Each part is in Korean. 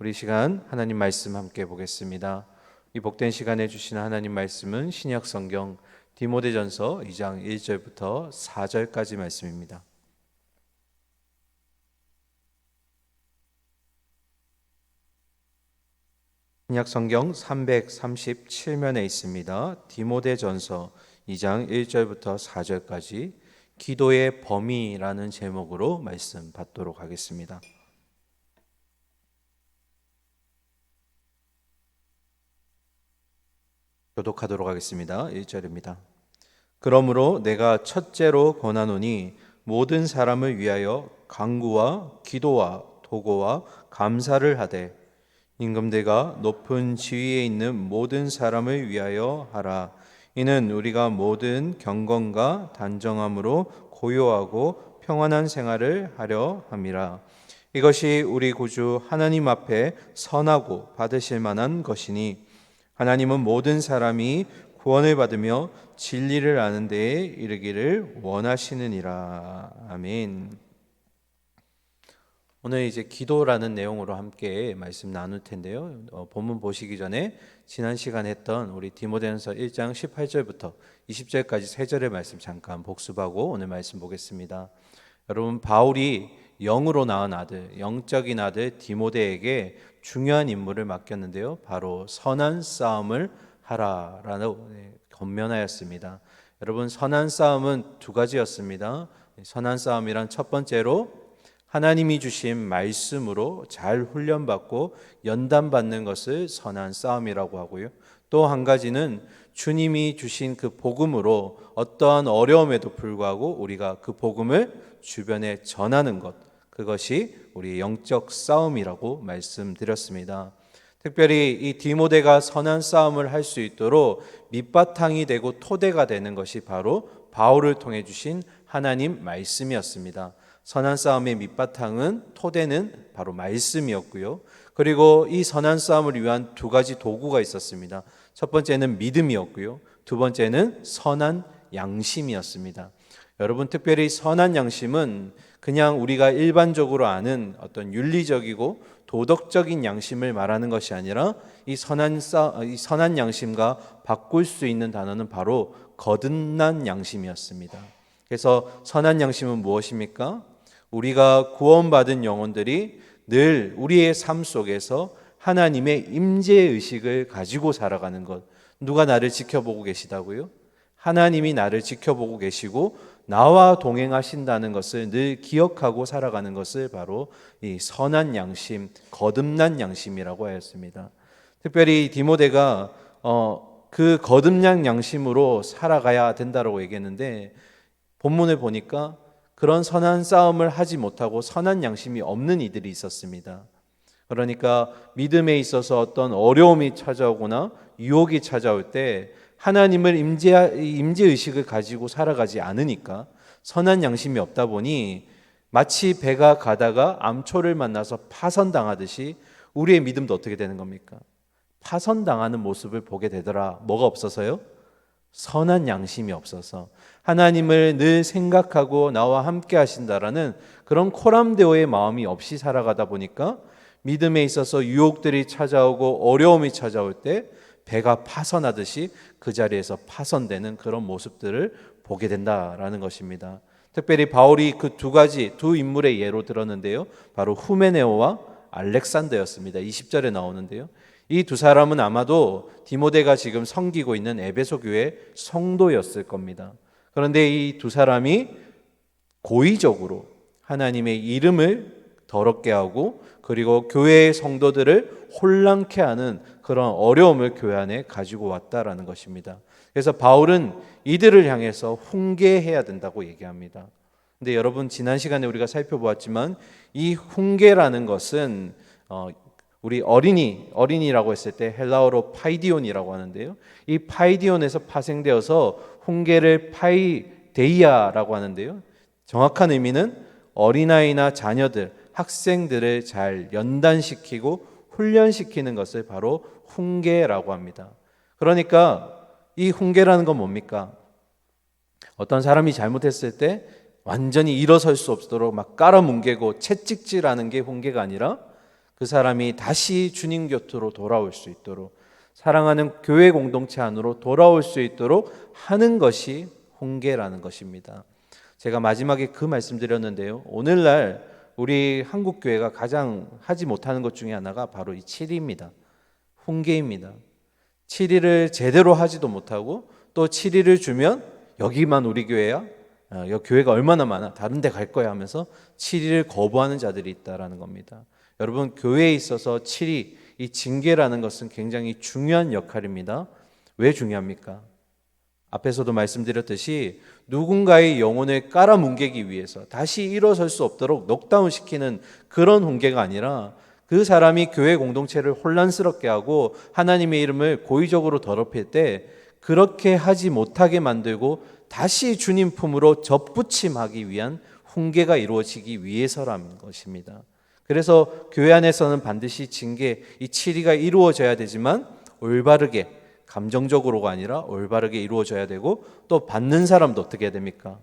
우리 시간 하나님 말씀 함께 보겠습니다. 이 복된 시간에 주신 하나님 말씀은 신약 성경 디모데전서 2장 1절부터 4절까지 말씀입니다. 신약 성경 337면에 있습니다. 디모데전서 2장 1절부터 4절까지 기도의 범위라는 제목으로 말씀 받도록 하겠습니다. 교독하도록 하겠습니다. 1절입니다. 그러므로 내가 첫째로 권하노니 모든 사람을 위하여 간구와 기도와 도고와 감사를 하되 임금대가 높은 지위에 있는 모든 사람을 위하여 하라. 이는 우리가 모든 경건과 단정함으로 고요하고 평안한 생활을 하려 함이라. 이것이 우리 구주 하나님 앞에 선하고 받으실 만한 것이니 하나님은 모든 사람이 구원을 받으며 진리를 아는 데에 이르기를 원하시느니라. 아멘. 오늘 이제 기도라는 내용으로 함께 말씀 나눌 텐데요. 본문 보시기 전에 지난 시간에 했던 우리 디모데전서 1장 18절부터 20절까지 세 절의 말씀 잠깐 복습하고 오늘 말씀 보겠습니다. 여러분, 바울이 영으로 낳은 아들, 영적인 아들 디모데에게 중요한 임무를 맡겼는데요. 바로 선한 싸움을 하라라고 권면하였습니다. 여러분, 선한 싸움은 두 가지였습니다. 선한 싸움이란 첫 번째로 하나님이 주신 말씀으로 잘 훈련받고 연단받는 것을 선한 싸움이라고 하고요. 또 한 가지는 주님이 주신 그 복음으로 어떠한 어려움에도 불구하고 우리가 그 복음을 주변에 전하는 것, 그것이 우리 영적 싸움이라고 말씀드렸습니다. 특별히 이 디모데가 선한 싸움을 할 수 있도록 밑바탕이 되고 토대가 되는 것이 바로 바울을 통해 주신 하나님 말씀이었습니다. 선한 싸움의 밑바탕은, 토대는 바로 말씀이었고요. 그리고 이 선한 싸움을 위한 두 가지 도구가 있었습니다. 첫 번째는 믿음이었고요. 두 번째는 선한 양심이었습니다. 여러분, 특별히 선한 양심은 그냥 우리가 일반적으로 아는 어떤 윤리적이고 도덕적인 양심을 말하는 것이 아니라 이 선한 양심과 바꿀 수 있는 단어는 바로 거듭난 양심이었습니다. 그래서 선한 양심은 무엇입니까? 우리가 구원받은 영혼들이 늘 우리의 삶 속에서 하나님의 임재의식을 가지고 살아가는 것. 누가 나를 지켜보고 계시다고요? 하나님이 나를 지켜보고 계시고 나와 동행하신다는 것을 늘 기억하고 살아가는 것을 바로 이 선한 양심, 거듭난 양심이라고 하였습니다. 특별히 디모데가 그 거듭난 양심으로 살아가야 된다고 얘기했는데, 본문을 보니까 그런 선한 싸움을 하지 못하고 선한 양심이 없는 이들이 있었습니다. 그러니까 믿음에 있어서 어떤 어려움이 찾아오거나 유혹이 찾아올 때 하나님을 임재의식을 가지고 살아가지 않으니까 선한 양심이 없다 보니 마치 배가 가다가 암초를 만나서 파선당하듯이 우리의 믿음도 어떻게 되는 겁니까? 파선당하는 모습을 보게 되더라. 뭐가 없어서요? 선한 양심이 없어서 하나님을 늘 생각하고 나와 함께 하신다라는 그런 코람데오의 마음이 없이 살아가다 보니까 믿음에 있어서 유혹들이 찾아오고 어려움이 찾아올 때 배가 파선하듯이 그 자리에서 파선되는 그런 모습들을 보게 된다라는 것입니다. 특별히 바울이 그 두 인물의 예로 들었는데요. 바로 후메네오와 알렉산더였습니다. 20절에 나오는데요. 이 두 사람은 아마도 디모데가 지금 섬기고 있는 에베소 교회 성도였을 겁니다. 그런데 이 두 사람이 고의적으로 하나님의 이름을 더럽게 하고 그리고 교회의 성도들을 혼란케 하는 그런 어려움을 교회 안에 가지고 왔다라는 것입니다. 그래서 바울은 이들을 향해서 훈계해야 된다고 얘기합니다. 근데 여러분, 지난 시간에 우리가 살펴보았지만 이 훈계라는 것은 우리 어린이라고 했을 때 헬라어로 파이디온이라고 하는데요. 이 파이디온에서 파생되어서 훈계를 파이데이아라고 하는데요. 정확한 의미는 어린아이나 자녀들, 학생들을 잘 연단시키고 훈련시키는 것을 바로 훈계라고 합니다. 그러니까 이 훈계라는 건 뭡니까? 어떤 사람이 잘못했을 때 완전히 일어설 수 없도록 막 깔아뭉개고 채찍질하는 게 훈계가 아니라 그 사람이 다시 주님 곁으로 돌아올 수 있도록, 사랑하는 교회 공동체 안으로 돌아올 수 있도록 하는 것이 훈계라는 것입니다. 제가 마지막에 그 말씀드렸는데요, 오늘날 우리 한국 교회가 가장 하지 못하는 것 중에 하나가 바로 이 7위입니다. 훈계입니다. 7위를 제대로 하지도 못하고, 또 7위를 주면 여기만 우리 교회야? 여기 교회가 얼마나 많아? 다른 데 갈 거야 하면서 7위를 거부하는 자들이 있다라는 겁니다. 여러분, 교회에 있어서 7위, 이 징계라는 것은 굉장히 중요한 역할입니다. 왜 중요합니까? 앞에서도 말씀드렸듯이 누군가의 영혼을 깔아뭉개기 위해서 다시 일어설 수 없도록 넉다운시키는 그런 훈계가 아니라, 그 사람이 교회 공동체를 혼란스럽게 하고 하나님의 이름을 고의적으로 더럽힐 때 그렇게 하지 못하게 만들고 다시 주님 품으로 접붙임하기 위한 훈계가 이루어지기 위해서라는 것입니다. 그래서 교회 안에서는 반드시 징계, 이 7위가 이루어져야 되지만 올바르게, 감정적으로가 아니라 올바르게 이루어져야 되고, 또 받는 사람도 어떻게 해야 됩니까?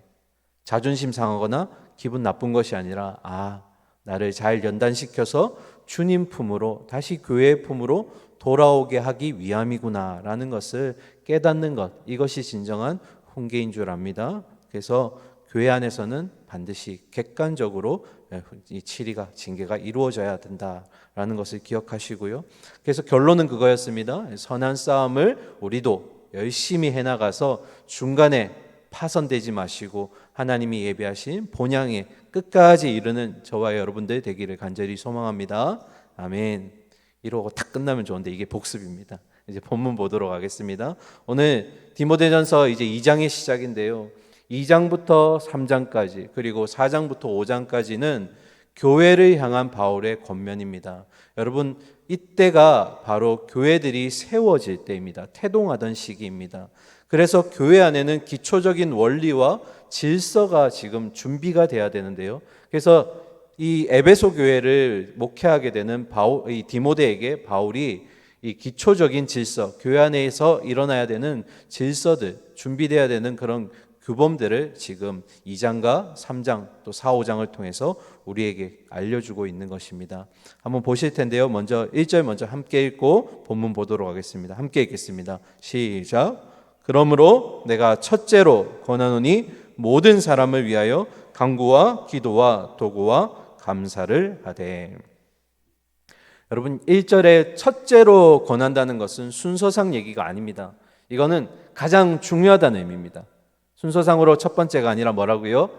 자존심 상하거나 기분 나쁜 것이 아니라 나를 잘 연단시켜서 주님 품으로, 다시 교회의 품으로 돌아오게 하기 위함이구나 라는 것을 깨닫는 것, 이것이 진정한 훈계인 줄 압니다. 그래서 교회 안에서는 반드시 객관적으로 이 7위가, 징계가 이루어져야 된다라는 것을 기억하시고요. 그래서 결론은 그거였습니다. 선한 싸움을 우리도 열심히 해나가서 중간에 파선되지 마시고 하나님이 예비하신 본향에 끝까지 이르는 저와 여러분들 되기를 간절히 소망합니다. 아멘. 이러고 딱 끝나면 좋은데 이게 복습입니다. 이제 본문 보도록 하겠습니다. 오늘 디모데전서 이제 2장의 시작인데요, 2장부터 3장까지 그리고 4장부터 5장까지는 교회를 향한 바울의 권면입니다. 여러분, 이때가 바로 교회들이 세워질 때입니다. 태동하던 시기입니다. 그래서 교회 안에는 기초적인 원리와 질서가 지금 준비가 돼야 되는데요, 그래서 이 에베소 교회를 목회하게 되는 이 디모데에게 바울이 이 기초적인 질서, 교회 안에서 일어나야 되는 질서들, 준비돼야 되는 그런 규범들을 지금 2장과 3장 또 4, 5장을 통해서 우리에게 알려주고 있는 것입니다. 한번 보실 텐데요, 먼저 1절 먼저 함께 읽고 본문 보도록 하겠습니다. 함께 읽겠습니다. 시작. 그러므로 내가 첫째로 권하노니 모든 사람을 위하여 간구와 기도와 도구와 감사를 하되. 여러분, 1절에 첫째로 권한다는 것은 순서상 얘기가 아닙니다. 이거는 가장 중요하다는 의미입니다. 순서상으로 첫 번째가 아니라 뭐라고요?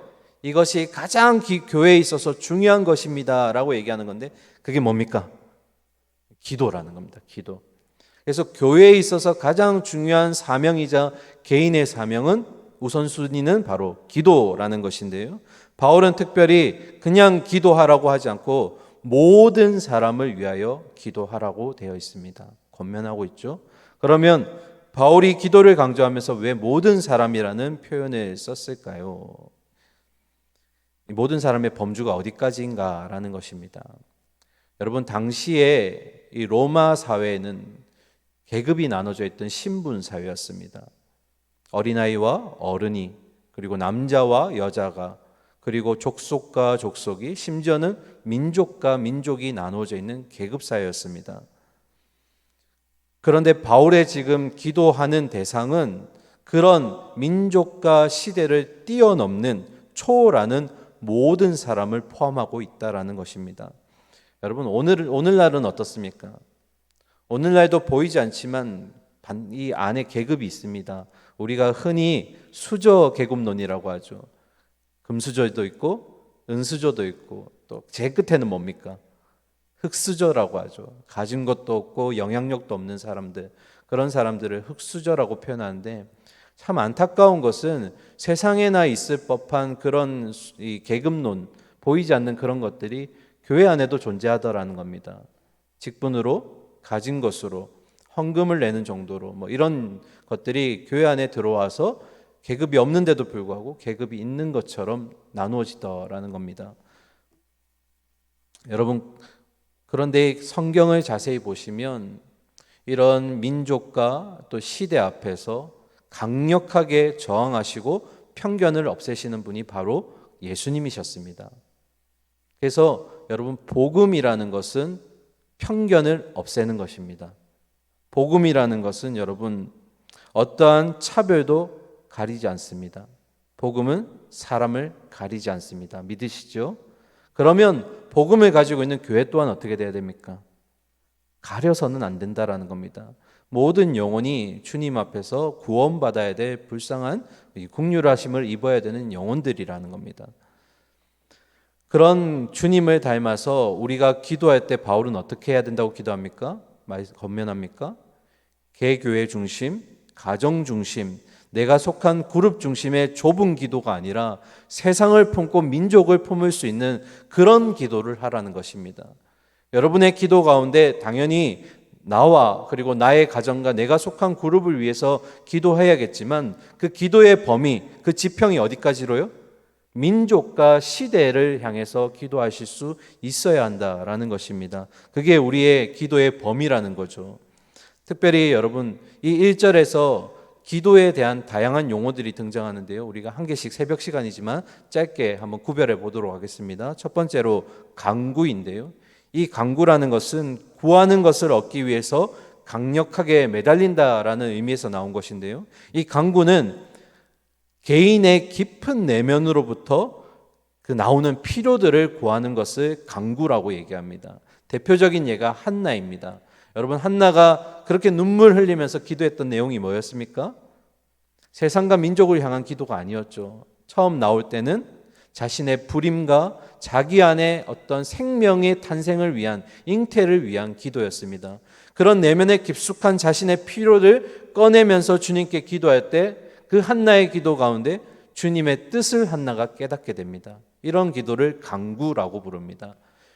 이것이 가장 교회에 있어서 중요한 것입니다 라고 얘기하는 건데, 그게 뭡니까? 기도라는 겁니다. 기도. 그래서 교회에 있어서 가장 중요한 사명이자 개인의 사명은, 우선순위는 바로 기도라는 것인데요, 바울은 특별히 그냥 기도하라고 하지 않고 모든 사람을 위하여 기도하라고 되어 있습니다. 권면하고 있죠. 그러면 바울이 기도를 강조하면서 왜 모든 사람이라는 표현을 썼을까요? 모든 사람의 범주가 어디까지인가라는 것입니다. 여러분, 당시에 이 로마 사회는 계급이 나눠져 있던 신분 사회였습니다. 어린아이와 어른이, 그리고 남자와 여자가, 그리고 족속과 족속이, 심지어는 민족과 민족이 나눠져 있는 계급 사회였습니다. 그런데 바울의 지금 기도하는 대상은 그런 민족과 시대를 뛰어넘는, 초월하는 모든 사람을 포함하고 있다라는 것입니다. 여러분, 오늘날은 어떻습니까? 오늘날도 보이지 않지만 이 안에 계급이 있습니다. 우리가 흔히 수저 계급론이라고 하죠. 금수저도 있고 은수저도 있고, 또 제 끝에는 뭡니까? 흑수저라고 하죠. 가진 것도 없고 영향력도 없는 사람들, 그런 사람들을 흑수저라고 표현하는데, 참 안타까운 것은 세상에나 있을 법한 그런 이 계급론, 보이지 않는 그런 것들이 교회 안에도 존재하더라는 겁니다. 직분으로, 가진 것으로, 헌금을 내는 정도로 이런 것들이 교회 안에 들어와서 계급이 없는데도 불구하고 계급이 있는 것처럼 나누어지더라는 겁니다. 여러분, 그런데 성경을 자세히 보시면 이런 민족과 또 시대 앞에서 강력하게 저항하시고 편견을 없애시는 분이 바로 예수님이셨습니다. 그래서 여러분, 복음이라는 것은 편견을 없애는 것입니다. 복음이라는 것은 여러분 어떠한 차별도 가리지 않습니다. 복음은 사람을 가리지 않습니다. 믿으시죠? 그러면 복음을 가지고 있는 교회 또한 어떻게 돼야 됩니까? 가려서는 안 된다라는 겁니다. 모든 영혼이 주님 앞에서 구원받아야 될 불쌍한 긍휼하심을 입어야 되는 영혼들이라는 겁니다. 그런 주님을 닮아서 우리가 기도할 때 바울은 어떻게 해야 된다고 기도합니까? 권면합니까? 개교회 중심, 가정 중심, 내가 속한 그룹 중심의 좁은 기도가 아니라 세상을 품고 민족을 품을 수 있는 그런 기도를 하라는 것입니다. 여러분의 기도 가운데 당연히 나와 그리고 나의 가정과 내가 속한 그룹을 위해서 기도해야겠지만 그 기도의 범위, 그 지평이 어디까지로요? 민족과 시대를 향해서 기도하실 수 있어야 한다라는 것입니다. 그게 우리의 기도의 범위라는 거죠. 특별히 여러분 이 1절에서 기도에 대한 다양한 용어들이 등장하는데요. 우리가 한 개씩 새벽 시간이지만 짧게 한번 구별해 보도록 하겠습니다. 첫 번째로 간구인데요. 이 간구라는 것은 구하는 것을 얻기 위해서 강력하게 매달린다라는 의미에서 나온 것인데요. 이 간구는 개인의 깊은 내면으로부터 그 나오는 필요들을 구하는 것을 간구라고 얘기합니다. 대표적인 예가 한나입니다. 여러분 한나가 그렇게 눈물 흘리면서 기도했던 내용이 뭐였습니까? 세상과 민족을 향한 기도가 아니었죠. 처음 나올 때는 자신의 불임과 자기 안에 어떤 생명의 탄생을 위한 잉태를 위한 기도였습니다. 그런 내면의 깊숙한 자신의 필요를 꺼내면서 주님께 기도할 때 그 한나의 기도 가운데 주님의 뜻을 한나가 깨닫게 됩니다. 이런 기도를 간구라고 부릅니다.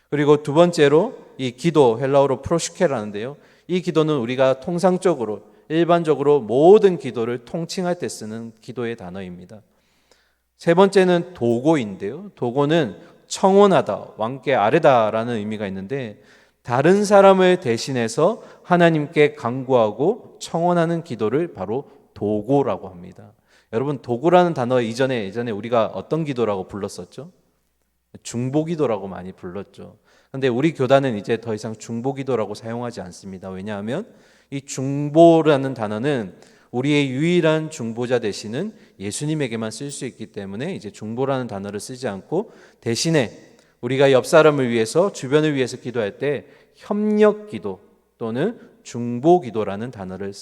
그리고 두 번째로 이 기도 헬라어로 프로시케라는데요. 이 기도는 우리가 통상적으로 일반적으로 모든 기도를 통칭할 때 쓰는 기도의 단어입니다. 세 번째는 도고인데요. 도고는 청원하다, 왕께 아뢰다라는 의미가 있는데 다른 사람을 대신해서 하나님께 간구하고 청원하는 기도를 바로 도고라고 합니다. 여러분 도고라는 단어 예전에 우리가 어떤 기도라고 불렀었죠? 중보기도라고 많이 불렀죠. 그런데 우리 교단은 이제 더 이상 중보기도라고 사용하지 않습니다. 왜냐하면 이 중보라는 단어는 우리의 유일한 중보자 되시는 예수님에게만 쓸 수 있기 때문에 이제 중보라는 단어를 쓰지 않고 대신에 우리가 옆 사람을 위해서 주변을 위해서 기도할 때 협력기도 또는 중보기도라는 단어를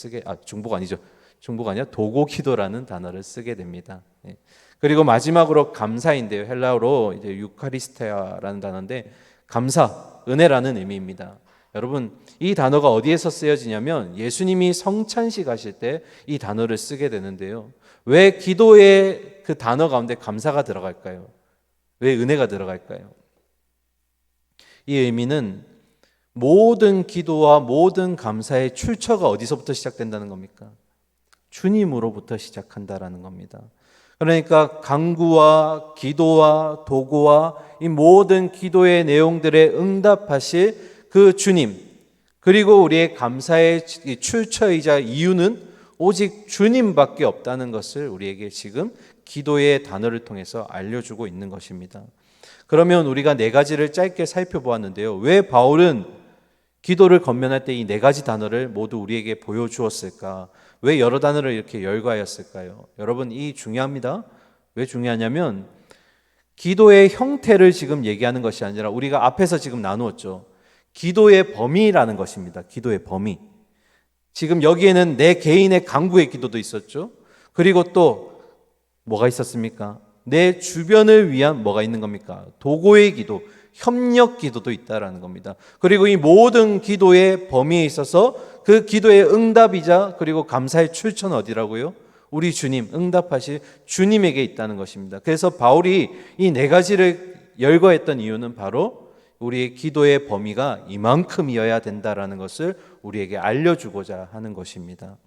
중보가 아니라 도고기도라는 단어를 쓰게 됩니다. 그리고 마지막으로 감사인데요. 헬라어로 이제 유카리스테아라는 단어인데 감사, 은혜라는 의미입니다. 여러분 이 단어가 어디에서 쓰여지냐면 예수님이 성찬식 하실 때 이 단어를 쓰게 되는데요. 왜 기도의 그 단어 가운데 감사가 들어갈까요? 왜 은혜가 들어갈까요? 이 의미는 모든 기도와 모든 감사의 출처가 어디서부터 시작된다는 겁니까? 주님으로부터 시작한다라는 겁니다. 그러니까 간구와 기도와 도구와 이 모든 기도의 내용들에 응답하실 그 주님, 그리고 우리의 감사의 출처이자 이유는 오직 주님밖에 없다는 것을 우리에게 지금 기도의 단어를 통해서 알려주고 있는 것입니다. 그러면 우리가 네 가지를 짧게 살펴보았는데요. 왜 바울은 기도를 권면할 때 이 네 가지 단어를 모두 우리에게 보여주었을까? 왜 여러 단어를 이렇게 열거하였을까요? 여러분 이 중요합니다. 왜 중요하냐면 기도의 형태를 지금 얘기하는 것이 아니라 우리가 앞에서 지금 나누었죠. 기도의 범위라는 것입니다. 기도의 범위. 지금 여기에는 내 개인의 간구의 기도도 있었죠. 그리고 또 뭐가 있었습니까? 내 주변을 위한 뭐가 있는 겁니까? 도고의 기도, 협력 기도도 있다라는 겁니다. 그리고 이 모든 기도의 범위에 있어서 그 기도의 응답이자 그리고 감사의 출처는 어디라고요? 우리 주님, 응답하실 주님에게 있다는 것입니다. 그래서 바울이 이 네 가지를 열거했던 이유는 바로 우리의 기도의 범위가 이만큼이어야 된다라는 것을 우리에게 알려주고자 하는 것입니다.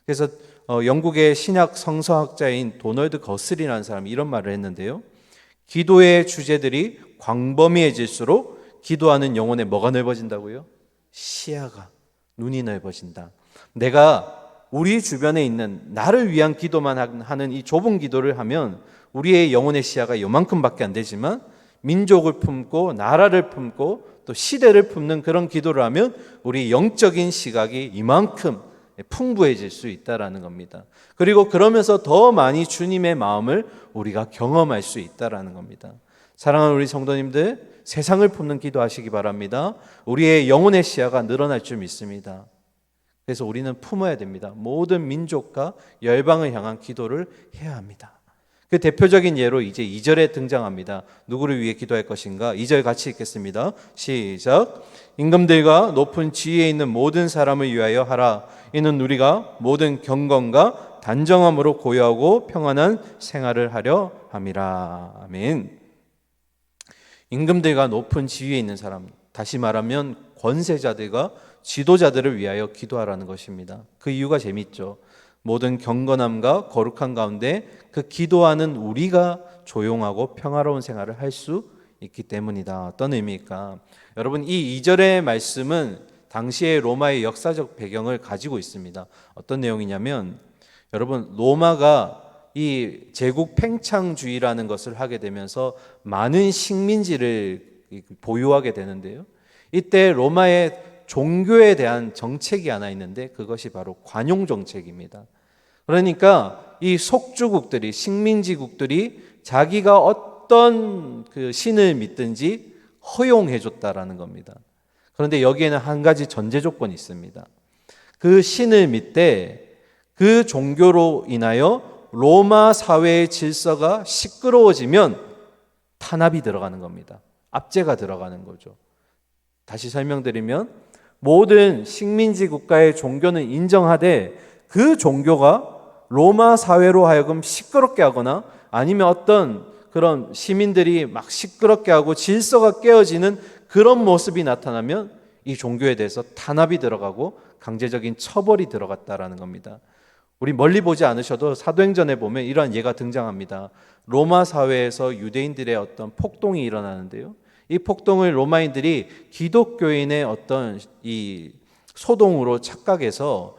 그래서 영국의 신약 성서학자인 도널드 거슬이라는 사람이 이런 말을 했는데요. 기도의 주제들이 광범위해질수록 기도하는 영혼의 뭐가 넓어진다고요? 시야가, 눈이 넓어진다. 내가 우리 주변에 있는 나를 위한 기도만 하는 이 좁은 기도를 하면 우리의 영혼의 시야가 요만큼밖에 안 되지만 민족을 품고 나라를 품고 또 시대를 품는 그런 기도를 하면 우리 영적인 시각이 이만큼 풍부해질 수 있다라는 겁니다. 그리고 그러면서 더 많이 주님의 마음을 우리가 경험할 수 있다라는 겁니다. 사랑하는 우리 성도님들, 세상을 품는 기도하시기 바랍니다. 우리의 영혼의 시야가 늘어날 줄 믿습니다. 그래서 우리는 품어야 됩니다. 모든 민족과 열방을 향한 기도를 해야 합니다. 그 대표적인 예로 이제 2절에 등장합니다. 누구를 위해 기도할 것인가? 2절 같이 읽겠습니다. 시작. 임금들과 높은 지위에 있는 모든 사람을 위하여 하라. 이는 우리가 모든 경건과 단정함으로 고요하고 평안한 생활을 하려 함이라. 아멘. 임금들과 높은 지위에 있는 사람, 다시 말하면 권세자들과 지도자들을 위하여 기도하라는 것입니다. 그 이유가 재밌죠. 모든 경건함과 거룩한 가운데 그 기도하는 우리가 조용하고 평화로운 생활을 할 수 있기 때문이다. 어떤 의미일까? 여러분, 이 2절의 말씀은 당시의 로마의 역사적 배경을 가지고 있습니다. 어떤 내용이냐면, 여러분, 로마가 이 제국 팽창주의라는 것을 하게 되면서 많은 식민지를 보유하게 되는데요. 이때 로마의 종교에 대한 정책이 하나 있는데 그것이 바로 관용 정책입니다. 그러니까 이 속주국들이, 식민지국들이 자기가 어떤 그 신을 믿든지 허용해 줬다라는 겁니다. 그런데 여기에는 한 가지 전제 조건이 있습니다. 그 신을 믿되 그 종교로 인하여 로마 사회의 질서가 시끄러워지면 탄압이 들어가는 겁니다. 압제가 들어가는 거죠. 다시 설명드리면, 모든 식민지 국가의 종교는 인정하되 그 종교가 로마 사회로 하여금 시끄럽게 하거나 아니면 어떤 그런 시민들이 막 시끄럽게 하고 질서가 깨어지는 그런 모습이 나타나면 이 종교에 대해서 탄압이 들어가고 강제적인 처벌이 들어갔다라는 겁니다. 우리 멀리 보지 않으셔도 사도행전에 보면 이러한 예가 등장합니다. 로마 사회에서 유대인들의 어떤 폭동이 일어나는데요. 이 폭동을 로마인들이 기독교인의 어떤 이 소동으로 착각해서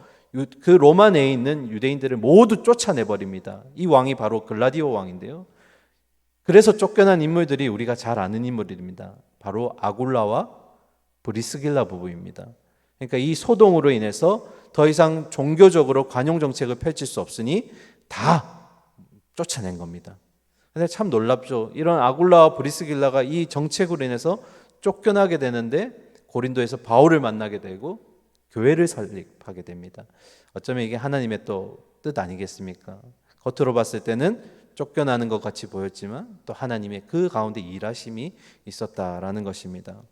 그 로마 내에 있는 유대인들을 모두 쫓아내버립니다. 이 왕이 바로 글라디오 왕인데요. 그래서 쫓겨난 인물들이 우리가 잘 아는 인물입니다. 바로 아굴라와 브리스길라 부부입니다. 그러니까 이 소동으로 인해서 더 이상 종교적으로 관용 정책을 펼칠 수 없으니 다 쫓아낸 겁니다. 근데 참 놀랍죠. 이런 아굴라와 브리스길라가 이 정책으로 인해서 쫓겨나게 되는데 고린도에서 바울을 만나게 되고 교회를 설립하게 됩니다. 어쩌면 이게 하나님의 또 뜻 아니겠습니까? 겉으로 봤을 때는 쫓겨나는 것 같이 보였지만 또 하나님의 그 가운데 일하심이 있었다라는 것입니다.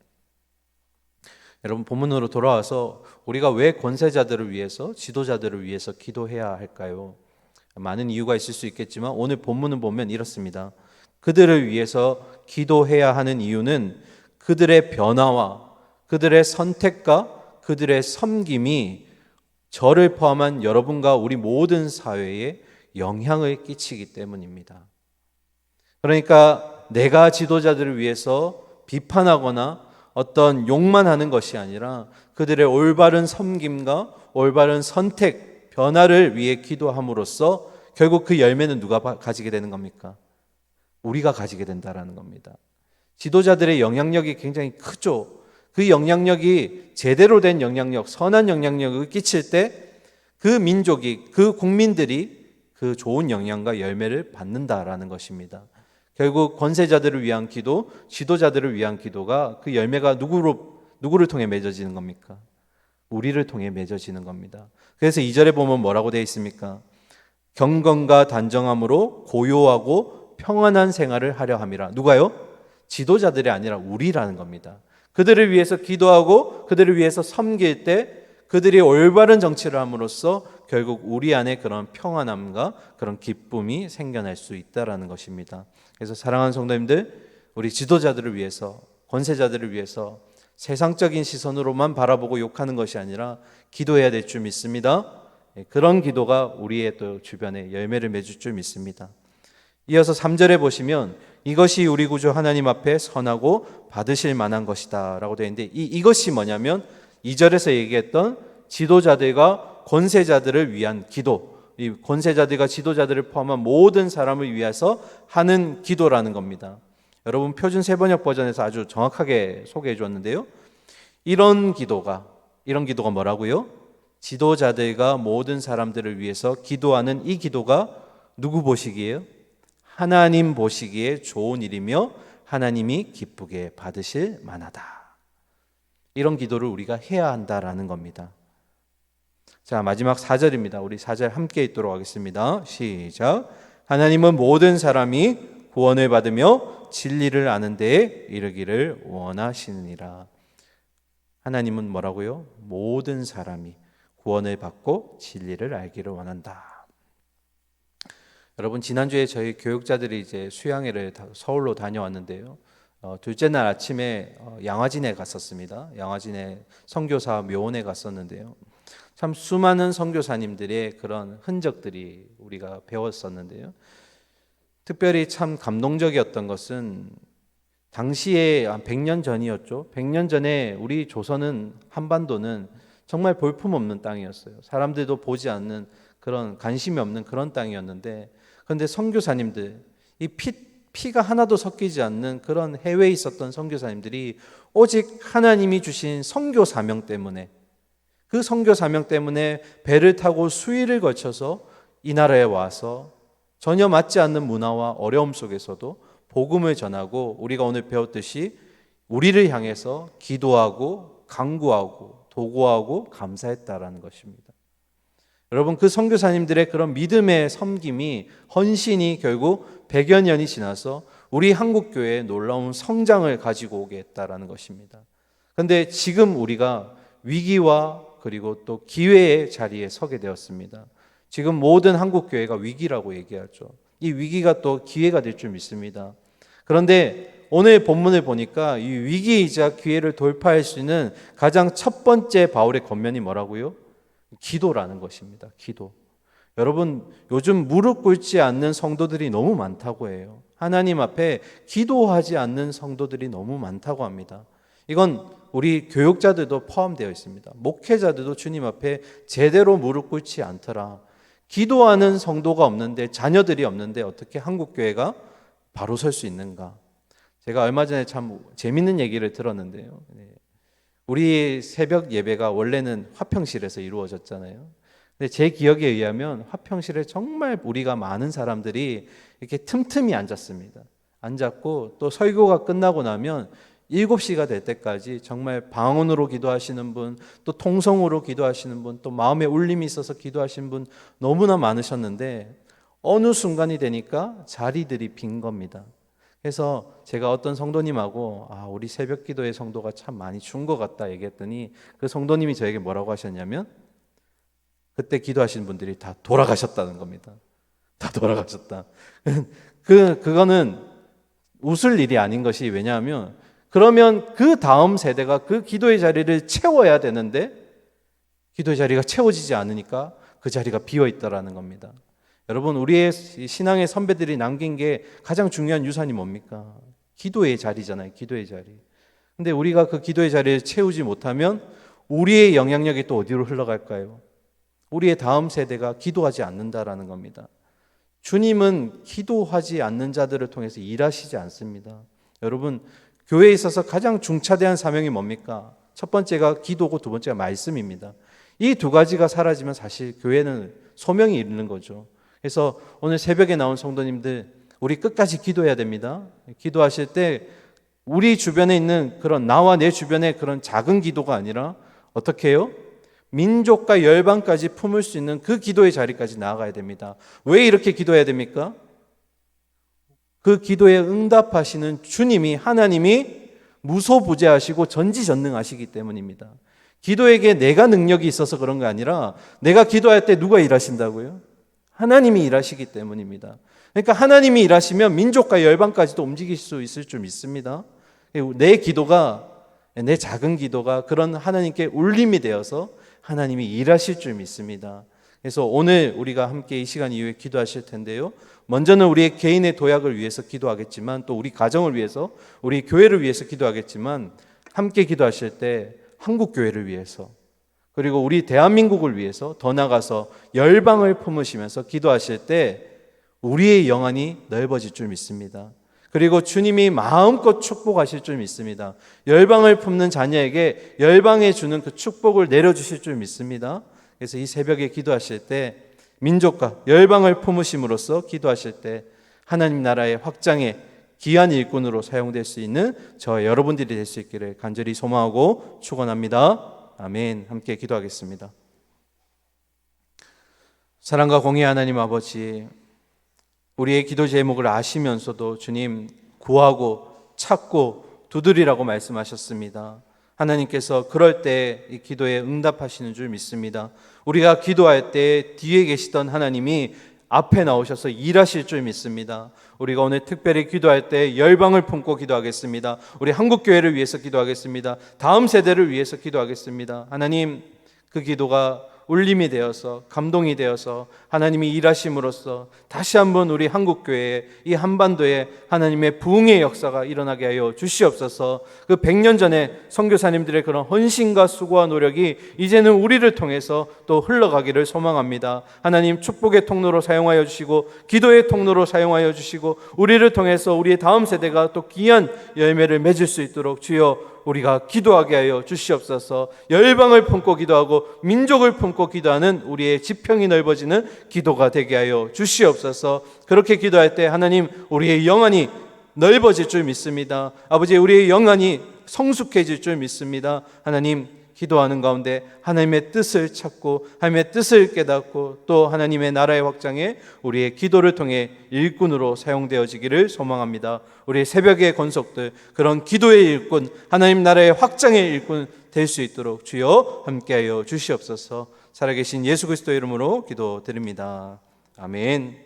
여러분, 본문으로 돌아와서 우리가 왜 권세자들을 위해서, 지도자들을 위해서 기도해야 할까요? 많은 이유가 있을 수 있겠지만 오늘 본문을 보면 이렇습니다. 그들을 위해서 기도해야 하는 이유는 그들의 변화와 그들의 선택과 그들의 섬김이 저를 포함한 여러분과 우리 모든 사회에 영향을 끼치기 때문입니다. 그러니까 내가 지도자들을 위해서 비판하거나 어떤 욕만 하는 것이 아니라 그들의 올바른 섬김과 올바른 선택, 변화를 위해 기도함으로써 결국 그 열매는 누가 가지게 되는 겁니까? 우리가 가지게 된다라는 겁니다. 지도자들의 영향력이 굉장히 크죠. 그 영향력이 제대로 된 영향력, 선한 영향력을 끼칠 때 그 민족이, 그 국민들이 그 좋은 영향과 열매를 받는다라는 것입니다. 결국 권세자들을 위한 기도, 지도자들을 위한 기도가 그 열매가 누구를 통해 맺어지는 겁니까? 우리를 통해 맺어지는 겁니다. 그래서 2절에 보면 뭐라고 되어 있습니까? 경건과 단정함으로 고요하고 평안한 생활을 하려 함이라. 누가요? 지도자들이 아니라 우리라는 겁니다. 그들을 위해서 기도하고 그들을 위해서 섬길 때 그들이 올바른 정치를 함으로써 결국 우리 안에 그런 평안함과 그런 기쁨이 생겨날 수 있다라는 것입니다. 그래서 사랑하는 성도님들, 우리 지도자들을 위해서, 권세자들을 위해서 세상적인 시선으로만 바라보고 욕하는 것이 아니라 기도해야 될 줄 믿습니다. 그런 기도가 우리의 또 주변에 열매를 맺을 줄 믿습니다. 이어서 3절에 보시면 이것이 우리 구주 하나님 앞에 선하고 받으실 만한 것이다 라고 되어 있는데, 이것이 뭐냐면 2절에서 얘기했던 지도자들과 권세자들을 위한 기도, 이 권세자들과 지도자들을 포함한 모든 사람을 위해서 하는 기도라는 겁니다. 여러분 표준 세번역 버전에서 아주 정확하게 소개해 줬는데요. 이런 기도가 뭐라고요? 지도자들과 모든 사람들을 위해서 기도하는 이 기도가 누구 보시기에요? 하나님 보시기에 좋은 일이며 하나님이 기쁘게 받으실 만하다. 이런 기도를 우리가 해야 한다라는 겁니다. 자, 마지막 4절입니다. 우리 4절 함께 읽도록 하겠습니다. 시작. 하나님은 모든 사람이 구원을 받으며 진리를 아는 데에 이르기를 원하시느니라. 하나님은 뭐라고요? 모든 사람이 구원을 받고 진리를 알기를 원한다. 여러분, 지난주에 저희 교육자들이 이제 수양회를 서울로 다녀왔는데요. 둘째 날 아침에 양화진에 갔었습니다. 양화진에 선교사 묘원에 갔었는데요. 참 수많은 선교사님들의 그런 흔적들이 우리가 배웠었는데요. 특별히 참 감동적이었던 것은 당시에 한 100년 전이었죠. 100년 전에 우리 조선은, 한반도는 정말 볼품없는 땅이었어요. 사람들도 보지 않는 그런, 관심이 없는 그런 땅이었는데, 그런데 선교사님들, 이 피가 하나도 섞이지 않는 그런 해외에 있었던 선교사님들이 오직 하나님이 주신 선교 사명 때문에, 그 선교 사명 때문에 배를 타고 수일을 거쳐서 이 나라에 와서 전혀 맞지 않는 문화와 어려움 속에서도 복음을 전하고, 우리가 오늘 배웠듯이 우리를 향해서 기도하고 간구하고 도구하고 감사했다라는 것입니다. 여러분, 그 선교사님들의 그런 믿음의 섬김이, 헌신이 결국 100여 년이 지나서 우리 한국교회에 놀라운 성장을 가지고 오게 했다라는 것입니다. 그런데 지금 우리가 위기와 그리고 또 기회의 자리에 서게 되었습니다. 지금 모든 한국교회가 위기라고 얘기하죠. 이 위기가 또 기회가 될 줄 믿습니다. 그런데 오늘 본문을 보니까 이 위기이자 기회를 돌파할 수 있는 가장 첫 번째 바울의 권면이 뭐라고요? 기도라는 것입니다. 기도. 여러분, 요즘 무릎 꿇지 않는 성도들이 너무 많다고 해요. 하나님 앞에 기도하지 않는 성도들이 너무 많다고 합니다. 이건 우리 교육자들도 포함되어 있습니다. 목회자들도 주님 앞에 제대로 무릎 꿇지 않더라. 기도하는 성도가 없는데, 자녀들이 없는데 어떻게 한국교회가 바로 설 수 있는가? 제가 얼마 전에 참 재밌는 얘기를 들었는데요. 우리 새벽 예배가 원래는 화평실에서 이루어졌잖아요. 근데 제 기억에 의하면 화평실에 정말 우리가 많은 사람들이 이렇게 틈틈이 앉았습니다. 앉았고 또 설교가 끝나고 나면 7시가 될 때까지 정말 방언으로 기도하시는 분, 또 통성으로 기도하시는 분, 또 마음에 울림이 있어서 기도하시는 분 너무나 많으셨는데 어느 순간이 되니까 자리들이 빈 겁니다. 그래서 제가 어떤 성도님하고 우리 새벽 기도의 성도가 참 많이 준 것 같다 얘기했더니 그 성도님이 저에게 뭐라고 하셨냐면 그때 기도하시는 분들이 다 돌아가셨다는 겁니다. 다 돌아가셨다. 그거는 웃을 일이 아닌 것이, 왜냐하면 그러면 그 다음 세대가 그 기도의 자리를 채워야 되는데 기도의 자리가 채워지지 않으니까 그 자리가 비어 있다라는 겁니다. 여러분, 우리의 신앙의 선배들이 남긴 게 가장 중요한 유산이 뭡니까? 기도의 자리잖아요. 기도의 자리. 근데 우리가 그 기도의 자리를 채우지 못하면 우리의 영향력이 또 어디로 흘러갈까요? 우리의 다음 세대가 기도하지 않는다라는 겁니다. 주님은 기도하지 않는 자들을 통해서 일하시지 않습니다. 여러분, 교회에 있어서 가장 중차대한 사명이 뭡니까? 첫 번째가 기도고 두 번째가 말씀입니다. 이 두 가지가 사라지면 사실 교회는 소명이 이르는 거죠. 그래서 오늘 새벽에 나온 성도님들, 우리 끝까지 기도해야 됩니다. 기도하실 때 우리 주변에 있는 그런, 나와 내 주변의 그런 작은 기도가 아니라 어떻게 해요? 민족과 열방까지 품을 수 있는 그 기도의 자리까지 나아가야 됩니다. 왜 이렇게 기도해야 됩니까? 그 기도에 응답하시는 주님이, 하나님이 무소부재하시고 전지전능하시기 때문입니다. 기도에게 내가 능력이 있어서 그런 게 아니라 내가 기도할 때 누가 일하신다고요? 하나님이 일하시기 때문입니다. 그러니까 하나님이 일하시면 민족과 열방까지도 움직일 수 있을 줄 믿습니다. 내 기도가, 내 작은 기도가 그런 하나님께 울림이 되어서 하나님이 일하실 줄 믿습니다. 그래서 오늘 우리가 함께 이 시간 이후에 기도하실 텐데요. 먼저는 우리의 개인의 도약을 위해서 기도하겠지만, 또 우리 가정을 위해서, 우리 교회를 위해서 기도하겠지만, 함께 기도하실 때 한국 교회를 위해서, 그리고 우리 대한민국을 위해서, 더 나아가서 열방을 품으시면서 기도하실 때 우리의 영안이 넓어질 줄 믿습니다. 그리고 주님이 마음껏 축복하실 줄 믿습니다. 열방을 품는 자녀에게 열방에 주는 그 축복을 내려주실 줄 믿습니다. 그래서 이 새벽에 기도하실 때 민족과 열방을 품으심으로써 기도하실 때 하나님 나라의 확장에 귀한 일꾼으로 사용될 수 있는 저와 여러분들이 될 수 있기를 간절히 소망하고 축원합니다. 아멘. 함께 기도하겠습니다. 사랑과 공의 하나님 아버지, 우리의 기도 제목을 아시면서도 주님 구하고 찾고 두드리라고 말씀하셨습니다. 하나님께서 그럴 때 이 기도에 응답하시는 줄 믿습니다. 우리가 기도할 때 뒤에 계시던 하나님이 앞에 나오셔서 일하실 줄 믿습니다. 우리가 오늘 특별히 기도할 때 열방을 품고 기도하겠습니다. 우리 한국교회를 위해서 기도하겠습니다. 다음 세대를 위해서 기도하겠습니다. 하나님, 그 기도가 울림이 되어서 감동이 되어서 하나님이 일하심으로써 다시 한번 우리 한국교회에 이 한반도에 하나님의 부흥의 역사가 일어나게 하여 주시옵소서. 그 100년 전에 선교사님들의 그런 헌신과 수고와 노력이 이제는 우리를 통해서 또 흘러가기를 소망합니다. 하나님 축복의 통로로 사용하여 주시고 기도의 통로로 사용하여 주시고 우리를 통해서 우리의 다음 세대가 또 귀한 열매를 맺을 수 있도록 주여 우리가 기도하게 하여 주시옵소서. 열방을 품고 기도하고 민족을 품고 기도하는 우리의 지평이 넓어지는 기도가 되게 하여 주시옵소서. 그렇게 기도할 때 하나님 우리의 영안이 넓어질 줄 믿습니다. 아버지, 우리의 영안이 성숙해질 줄 믿습니다. 하나님, 기도하는 가운데 하나님의 뜻을 찾고 하나님의 뜻을 깨닫고 또 하나님의 나라의 확장에 우리의 기도를 통해 일꾼으로 사용되어지기를 소망합니다. 우리 새벽의 권속들, 그런 기도의 일꾼, 하나님 나라의 확장의 일꾼 될 수 있도록 주여 함께하여 주시옵소서. 살아계신 예수 그리스도의 이름으로 기도드립니다. 아멘.